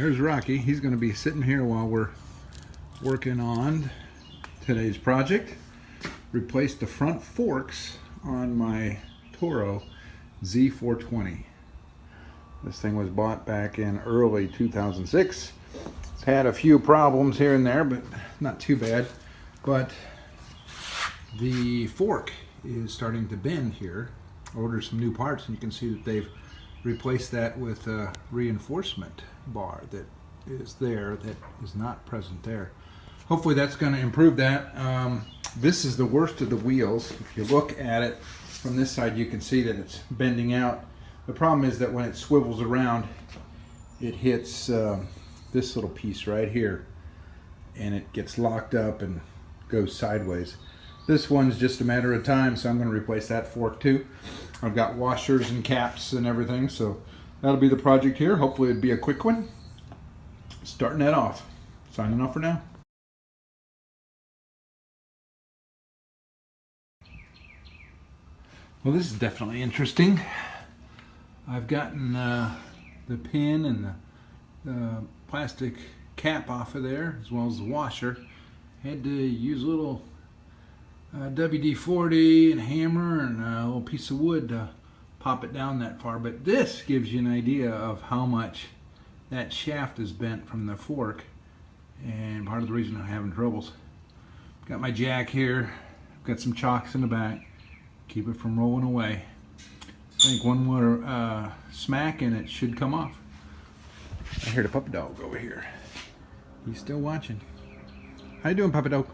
there's Rocky. He's going to be sitting here while we're working on today's project. Replace the front forks on my Toro Z420. This thing was bought back in early 2006. It's had a few problems here and there, but not too bad. But the fork is starting to bend here. Ordered some new parts, and you can see that they've replaced that with a reinforcement bar that is there that is not present there. Hopefully that's going to improve that. This is the worst of the wheels. If you look at it from this side, you can see that it's bending out. The problem is that when it swivels around, it hits this little piece right here, and it gets locked up and goes sideways. This one's just a matter of time, so I'm going to replace that fork too. I've got washers and caps and everything, so that'll be the project here. Hopefully it'll be a quick one. Starting that off. Signing off for now. Well, this is definitely interesting. I've gotten the pin and the plastic cap off of there, as well as the washer. Had to use a little WD-40 and a hammer and a little piece of wood to pop it down that far. But this gives you an idea of how much that shaft is bent from the fork, and part of the reason I'm having troubles. Got my jack here, got some chocks in the back, keep it from rolling away. I think one more smack and it should come off. I hear the puppy dog over here. He's still watching. How you doing, puppy dog?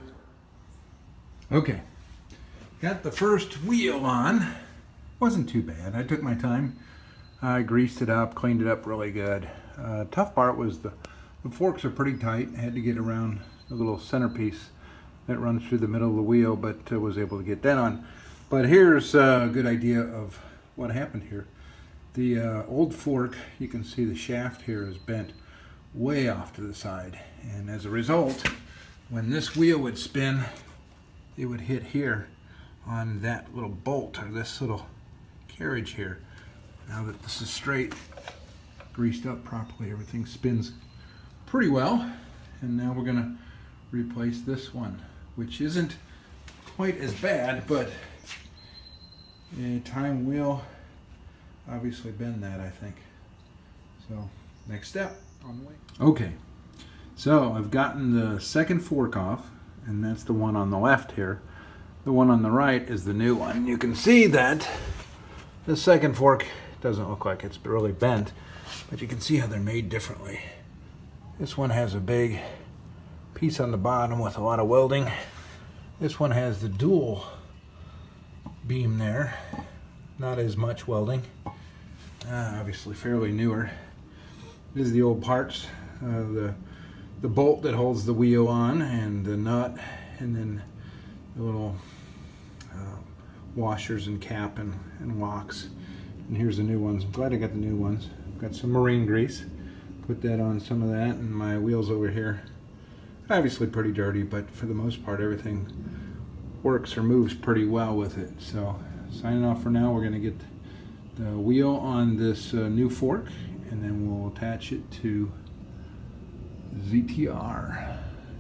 Okay, got the first wheel on. Wasn't too bad. I took my time. I greased it up, cleaned it up really good. Tough part was the forks are pretty tight. I had to get around the little centerpiece that runs through the middle of the wheel, but was able to get that on. But here's a good idea of what happened here. The old fork, you can see the shaft here is bent way off to the side, and as a result, when this wheel would spin, it would hit here on that little bolt, or this little carriage here. Now that this is straight, greased up properly, everything spins pretty well. And now we're gonna replace this one, which isn't quite as bad, but time will obviously bend that, I think. So next step on the way. Okay, so I've gotten the second fork off, and that's the one on the left here. The one on the right is the new one. You can see that the second fork doesn't look like it's really bent, but you can see how they're made differently. This one has a big piece on the bottom with a lot of welding. This one has the dual beam there, not as much welding. Obviously fairly newer. This is the old parts, the bolt that holds the wheel on, and the nut, and then the little washers and cap and locks. And here's the new ones. I'm glad I got the new ones. Got some marine grease. Put that on some of that, and my wheels over here. Obviously pretty dirty, but for the most part everything works or moves pretty well with it. So signing off for now. We're going to get the wheel on this new fork, and then we'll attach it to ZTR,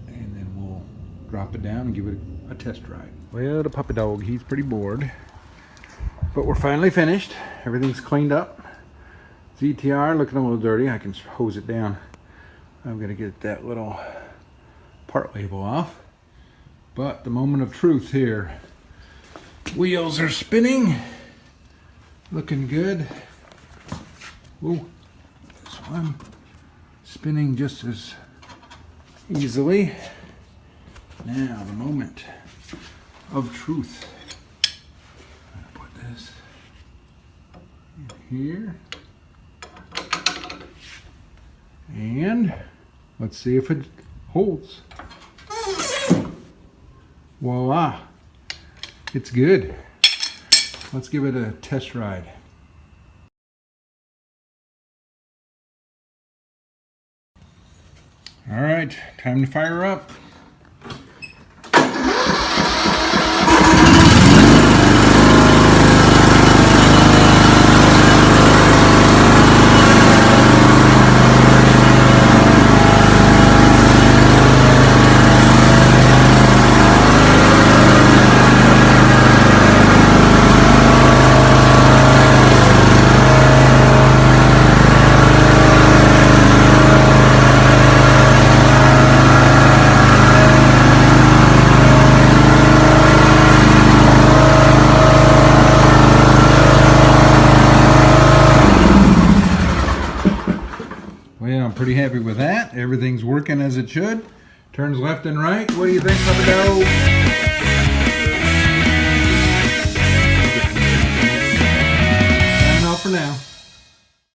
and then we'll drop it down and give it a test ride. Well, the puppy dog, he's pretty bored, but we're finally finished. Everything's cleaned up. ZTR looking a little dirty. I can hose it down. I'm gonna get that little part label off. But the moment of truth here. Wheels are spinning. Looking good. Ooh, this one spinning just as easily. Now the moment of truth. I'm gonna put this in here. And let's see if it holds. Voila, it's good. Let's give it a test ride. All right, time to fire up. Well, I'm pretty happy with that. Everything's working as it should. Turns left and right. What do you think, Papa Doe?